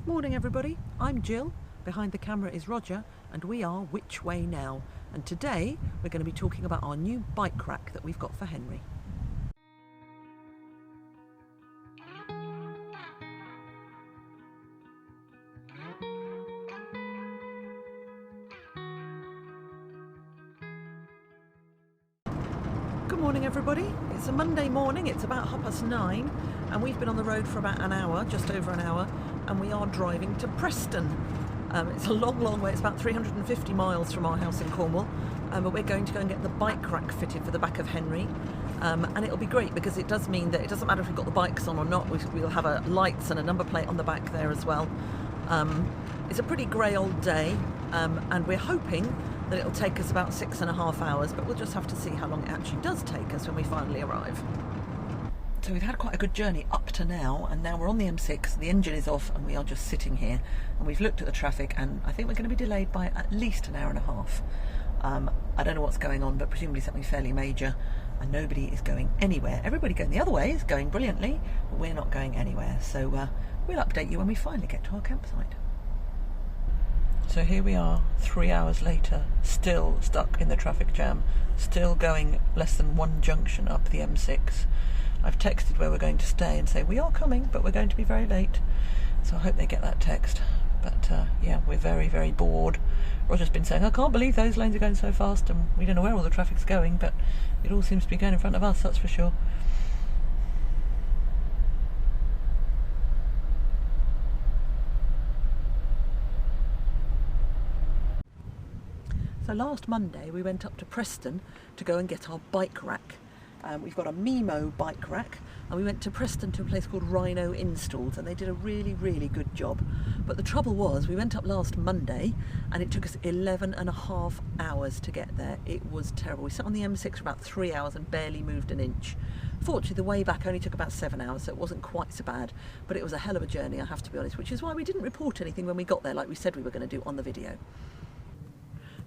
Morning everybody, I'm Jill, behind the camera is Roger, and we are Which Way Now? And today we're going to be talking about our new bike rack that we've got for Henry. Good morning everybody, it's a Monday morning, it's about 9:30 and we've been on the road for about an hour, just over an hour, and we are driving to Preston. It's a long way, it's about 350 miles from our house in Cornwall, but we're going to go and get the bike rack fitted for the back of Henry, and it'll be great because it does mean that it doesn't matter if we've got the bikes on or not, we'll have lights and a number plate on the back there as well. It's a pretty grey old day, and we're hoping that it'll take us about 6.5 hours, but we'll just have to see how long it actually does take us when we finally arrive. So we've had quite a good journey up to now, and now we're on the M6, the engine is off and we are just sitting here, and we've looked at the traffic and I think we're going to be delayed by at least an hour and a half. I don't know what's going on, but presumably something fairly major, and nobody is going anywhere. Everybody going the other way is going brilliantly, but we're not going anywhere, so we'll update you when we finally get to our campsite. So here we are, 3 hours later, still stuck in the traffic jam, still going less than one junction up the M6. I've texted where we're going to stay and say we are coming, but we're going to be very late. So I hope they get that text. But yeah, we're very bored. Roger's been saying, I can't believe those lanes are going so fast, and we don't know where all the traffic's going, but it all seems to be going in front of us, that's for sure. So last Monday we went up to Preston to go and get our bike rack. We've got a Memo Bike Rack, and we went to Preston to a place called Rhino Installs, and they did a really good job. But the trouble was, we went up last Monday and it took us 11.5 hours to get there. It was terrible. We sat on the M6 for about 3 hours and barely moved an inch. Fortunately, the way back only took about 7 hours, so it wasn't quite so bad, but it was a hell of a journey, I have to be honest, which is why we didn't report anything when we got there like we said we were going to do on the video.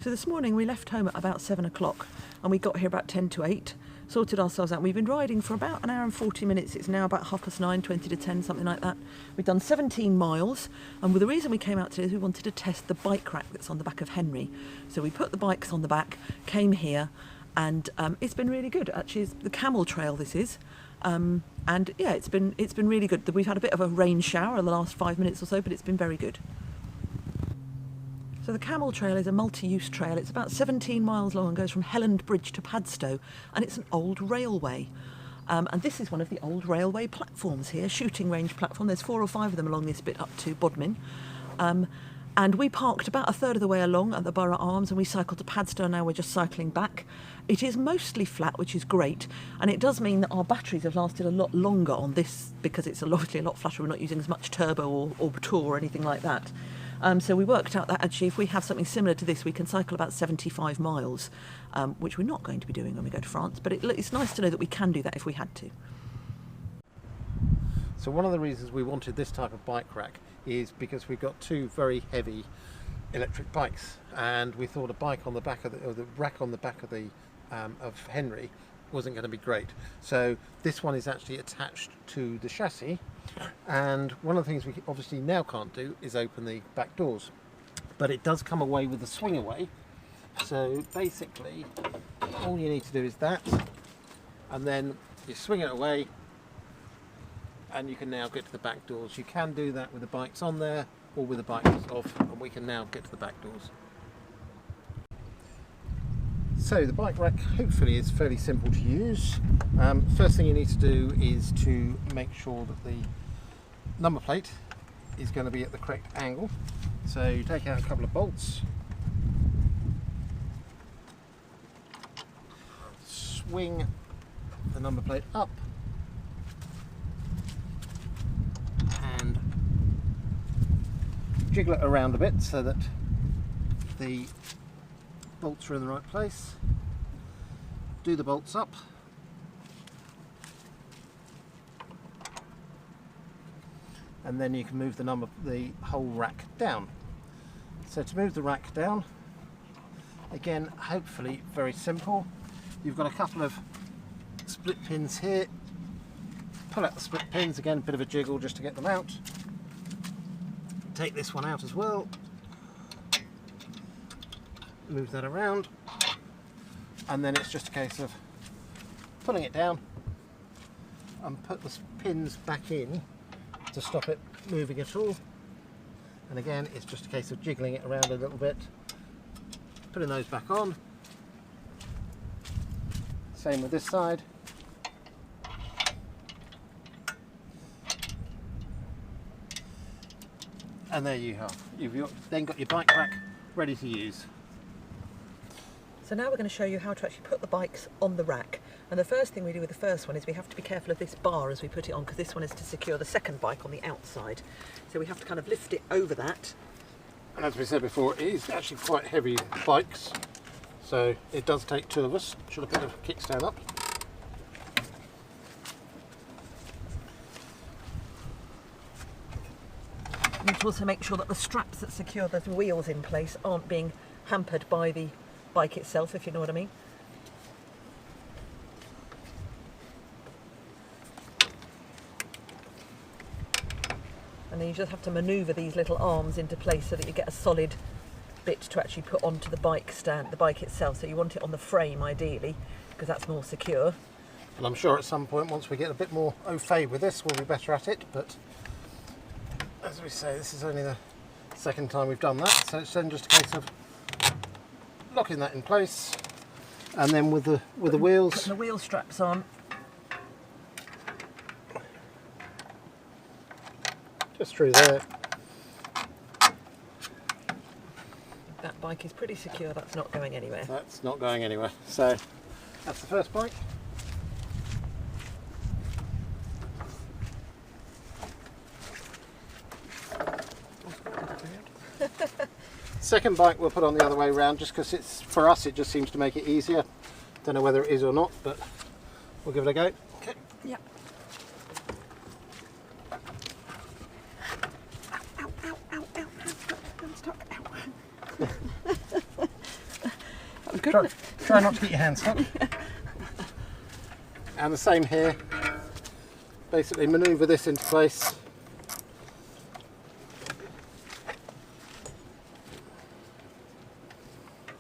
So this morning we left home at about 7 o'clock and we got here about 10 to 8, sorted ourselves out. We've been riding for about an hour and 40 minutes. It's now about 9:30, 20 to 10, something like that. We've done 17 miles, and the reason we came out today is we wanted to test the bike rack that's on the back of Henry. So we put the bikes on the back, came here, and it's been really good. Actually, it's the camel trail this is. And yeah, it's been really good. We've had a bit of a rain shower in the last 5 minutes or so, but it's been very good. So the camel trail is a multi-use trail. It's about 17 miles long and goes from Helland Bridge to Padstow, and it's an old railway. And this is one of the old railway platforms here, shooting range platform. There's 4 or 5 of them along this bit up to Bodmin. And we parked about a third of the way along at the Borough Arms, and we cycled to Padstow, and now we're just cycling back. It is mostly flat, which is great, and it does mean that our batteries have lasted a lot longer on this because it's obviously a lot flatter. We're not using as much turbo or tour or anything like that. So we worked out that actually if we have something similar to this, we can cycle about 75 miles, which we're not going to be doing when we go to France, but it's nice to know that we can do that if we had to. So one of the reasons we wanted this type of bike rack is because we've got 2 very heavy electric bikes, and we thought a bike on the back of the rack on the back of the of Henry wasn't going to be great. So this one is actually attached to the chassis, and one of the things we obviously now can't do is open the back doors, but it does come away with the swing away. So basically all you need to do is that, and then you swing it away and you can now get to the back doors. You can do that with the bikes on there or with the bikes off, and we can now get to the back doors. So the bike rack hopefully is fairly simple to use. First thing you need to do is to make sure that the number plate is going to be at the correct angle. So you take out a couple of bolts, swing the number plate up, and jiggle it around a bit so that the bolts are in the right place. Do the bolts up, and then you can move the whole rack down. So to move the rack down, again, hopefully very simple. You've got a couple of split pins here. Pull out the split pins, again a bit of a jiggle just to get them out. take this one out as well. Move that around, and then it's just a case of pulling it down and put the pins back in to stop it moving at all. And again, it's just a case of jiggling it around a little bit, putting those back on. Same with this side. And there you have. You've then got your bike rack ready to use. So now we're going to show you how to actually put the bikes on the rack. And the first thing we do with the first one is we have to be careful of this bar as we put it on, because this one is to secure the second bike on the outside. So we have to kind of lift it over that. And as we said before, it is actually quite heavy bikes, so it does take two of us. Should I put the kickstand up? You need to also make sure that the straps that secure the wheels in place aren't being hampered by the bike itself, if you know what I mean. And then you just have to manoeuvre these little arms into place so that you get a solid bit to actually put onto the bike stand, the bike itself. So you want it on the frame ideally, because that's more secure. And I'm sure at some point, once we get a bit more au fait with this, we'll be better at it. But as we say, this is only the second time we've done that, so it's then just a case of locking that in place, and then with the wheels, putting the wheel straps on. just through there. That bike is pretty secure, that's not going anywhere. That's not going anywhere. So that's the first bike. Second bike we'll put on the other way around, just because it's, for us, it just seems to make it easier. Don't know whether it is or not, but we'll give it a go. Okay. Yeah. Ow, ow, ow, ow, ow, I'm stuck. Ow. That was good. Try not to get your hands stuck. And the same here. Basically manoeuvre this into place.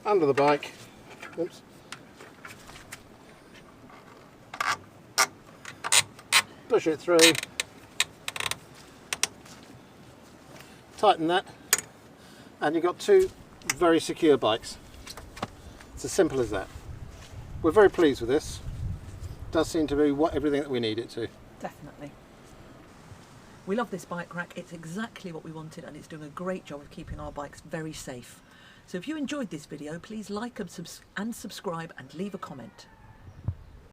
Under the bike. Oops. Push it through. Tighten that. And you've got two very secure bikes. It's as simple as that. We're very pleased with this. It does seem to be everything that we need it to. Definitely. We love this bike rack. It's exactly what we wanted, and it's doing a great job of keeping our bikes very safe. So if you enjoyed this video, please like and subscribe and leave a comment.